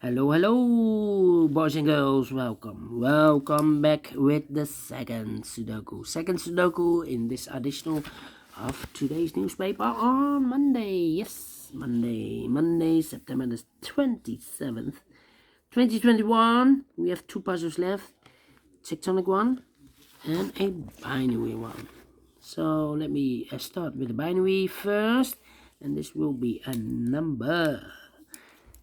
Hello, boys and girls. Welcome back with the second Sudoku in this edition of today's newspaper on Monday. Yes, Monday, September the 27th, 2021. We have two puzzles left, tectonic one and a binary one. So let me start with the binary first, and this will be a number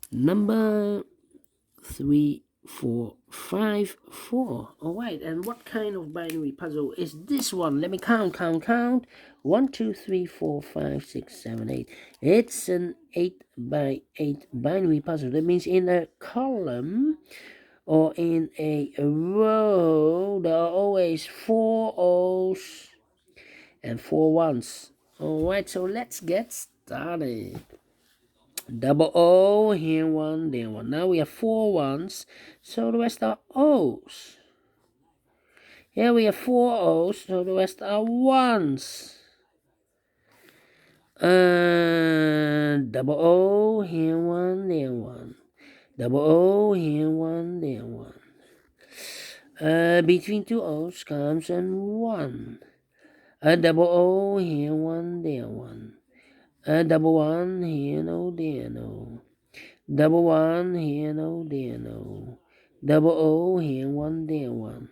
3454. Alright, and what kind of binary puzzle is this one? Let me count. 1, 2, 3, 4, 5, 6, 7, 8. It's an 8 by 8 binary puzzle. That means in a column or in a row there are always 4 O's and 4 1s. Alright, so let's get started. Double O, here one, there one. Now we have 4 1s, so the rest are O's. Here we have 4 O's, so the rest are 1s. Double O, here one, there one. Double O, here one, there one. Between 2 O's comes a 1. Double O, here one, there one. Double 1, here no, there no. Double 1, here no, there no. Double O, here 1, there 1.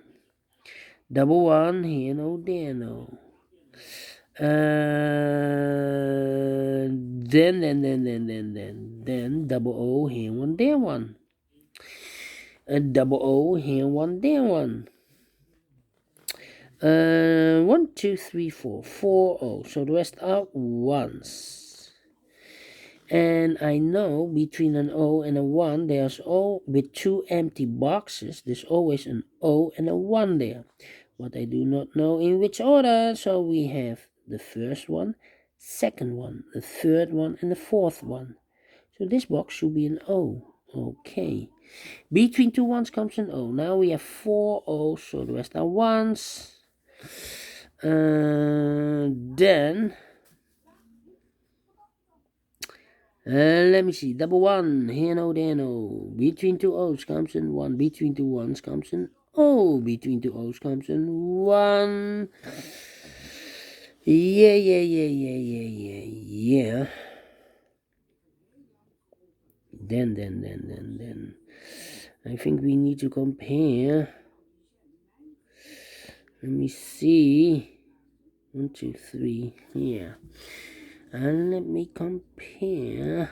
Double 1, here no, there no. Then double O, here 1, there 1. Double O, here 1, there 1. 1, 2, 3, 4, 4 O. So the rest are 1s. And I know between an O and a 1, there's O with 2 empty boxes. There's always an O and a 1 there. But I do not know in which order. So we have the first one, second one, the third one, and the fourth one. So this box should be an O. Okay. Between 2 1s comes an O. Now we have 4 O's, so the rest are 1s. Then let me see. Double 1, here no, there no. Between 2 O's comes in 1. Between 2 1s comes in O. Between 2 O's comes in 1. Yeah. Then. I think we need to compare. Let me see. 1, 2, 3. Yeah. And let me compare.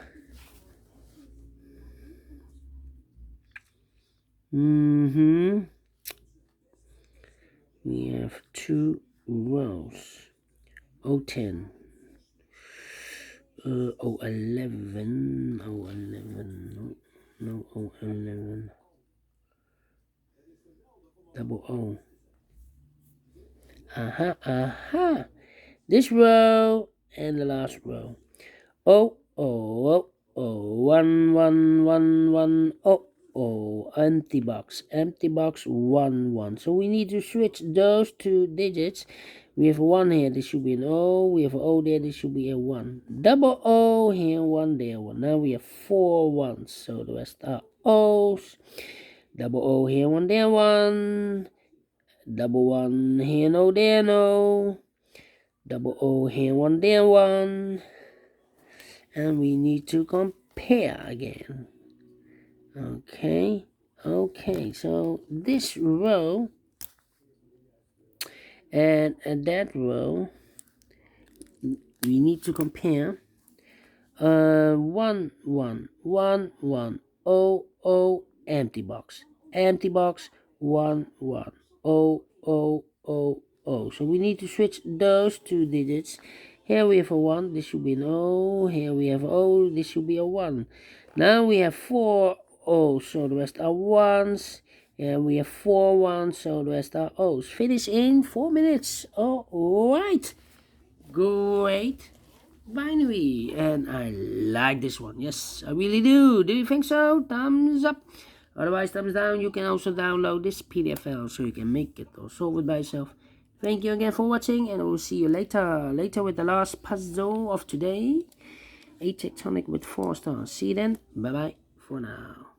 We have 2 rows. O10. O11. No, O11. Double O. Aha. This row and the last row. O, 1, 1. Oh, empty box, 1, 1. So we need to switch those 2 digits. We have 1 here, this should be an O. We have an O there, this should be a 1. Double O here, 1 there, 1. Now we have 4 1s, so the rest are O's. Double O here, 1 there, 1. Double 1 here, no, there, no. Double O here, 1 there, 1. And we need to compare again. Okay, so this row and that row, we need to compare. 1, 1, 1, O, empty box, 1, 1, O. So we need to switch those 2 digits. Here we have a 1, this should be an O. Here we have O, this should be a 1. Now we have 4 O's, so the rest are 1s. And we have 4 1s, so the rest are O's. Finish in 4 minutes. Alright. Great binary. And I like this one. Yes, I really do. Do you think so? Thumbs up. Otherwise, thumbs down. You can also download this PDF file so you can make it or solve it by yourself. Thank you again for watching, and I will see you later with the last puzzle of today. A tectonic with 4 stars. See you then. Bye bye for now.